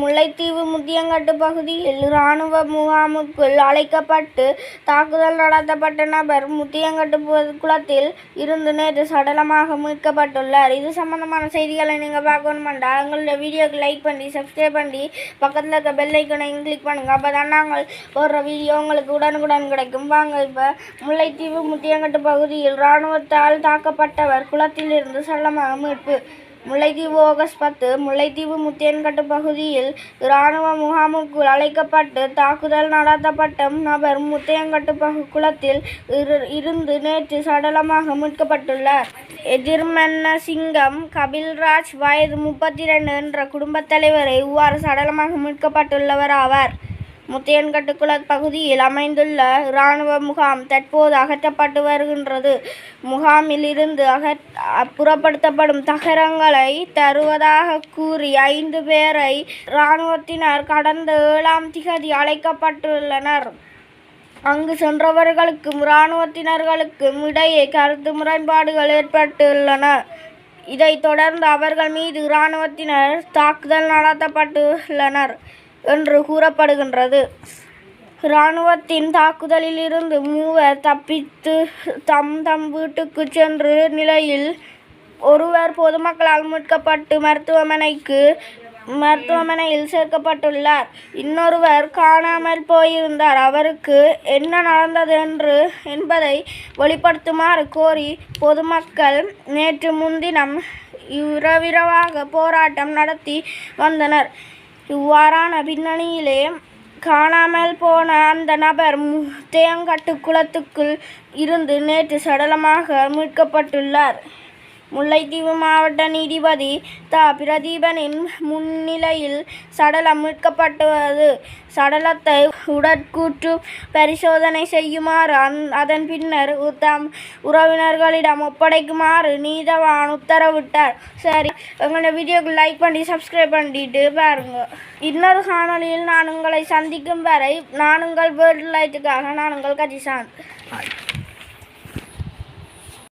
முல்லைத்தீவு முத்தியங்கட்டு பகுதியில் இராணுவ முகாமுக்குள் அழைக்கப்பட்டு தாக்குதல் நடத்தப்பட்ட நபர் முத்தியங்கட்டு குளத்தில் இருந்து நேற்று சடலமாக மீட்கப்பட்டுள்ளார். இது சம்பந்தமான செய்திகளை நீங்கள் பார்க்கணுமெண்டா எங்களுடைய வீடியோக்கு லைக் பண்ணி சப்ஸ்கிரைப் பண்ணி பக்கத்தில் இருக்க பெல் ஐக்கனையும் கிளிக் பண்ணுங்கள். அப்போ தான் நாங்கள் போடுற வீடியோ உங்களுக்கு உடனுக்குடன் கிடைக்கும். வாங்க இப்போ முல்லைத்தீவு முத்தியங்கட்டு பகுதியில் இராணுவத்தால் தாக்கப்பட்டவர் குளத்தில் இருந்து சடலமாக மீட்பு. முல்லைத்தீவு ஆகஸ்ட் 10 முல்லைத்தீவு முத்தியன்கட்டு பகுதியில் இராணுவ முகாமுக்குள் அழைக்கப்பட்டு தாக்குதல் நடத்தப்பட்ட நபர் முத்தியன்கட்டு குளத்தில் இருந்து நேற்று சடலமாக மீட்கப்பட்டுள்ளார். எதிர்மன்னசிங்கம் கபில்ராஜ் வயது 32 என்ற குடும்பத் தலைவரை இவ்வாறு சடலமாக மீட்கப்பட்டுள்ளவர் ஆவார். முத்தியன்கட்டு குள பகுதியில் அமைந்துள்ள இராணுவ முகாம் தற்போது அகற்றப்பட்டு வருகின்றது. முகாமில் இருந்து புறப்படுத்தப்படும் தகரங்களை தருவதாக கூறி 5 பேரை இராணுவத்தினர் கடந்த 7ஆம் திகதி அழைக்கப்பட்டுள்ளனர். அங்கு சென்றவர்களுக்கும் இராணுவத்தினர்களுக்கும் இடையே கருத்து முரண்பாடுகள் ஏற்பட்டுள்ளன. இதைத் தொடர்ந்து அவர்கள் மீது இராணுவத்தினர் தாக்குதல் நடத்தப்பட்டுள்ளனர் என்று கூறப்படுகின்றது. இராணுவத்தின் தாக்குதலில் இருந்து 3 தப்பித்து தம் வீட்டுக்கு சென்ற நிலையில் ஒருவர் பொதுமக்களால் மீட்கப்பட்டு மருத்துவமனையில் சேர்க்கப்பட்டுள்ளார். இன்னொருவர் காணாமல் போயிருந்தார். அவருக்கு என்ன நடந்தது என்பதை வெளிப்படுத்துமாறு கோரி பொதுமக்கள் நேற்று முன்தினம் இரவிரவாக போராட்டம் நடத்தி வந்தனர். இவ்வாறான பின்னணியிலே காணாமல் போன அந்த நபர் முத்தியங்கட்டு குளத்துக்குள் இருந்து நேற்று சடலமாக மீட்கப்பட்டுள்ளார். முல்லைத்தீவு மாவட்ட நீதிபதி பிரதீபனின் முன்னிலையில் சடலம் மீட்கப்பட்டது. சடலத்தை உடற்கூற்று பரிசோதனை செய்யுமாறு அதன் பின்னர் உறவினர்களிடம் ஒப்படைக்குமாறு நீதவான் உத்தரவிட்டார். சரி, எங்களுடைய வீடியோக்கு லைக் பண்ணி சப்ஸ்கிரைப் பண்ணிட்டு பாருங்க. இன்னொரு காணொலியில் நான் உங்களை சந்திக்கும் வரை நான் உங்கள் வேர்ல்ட் லைட்டுக்காக நான் உங்கள் கஜிசான்.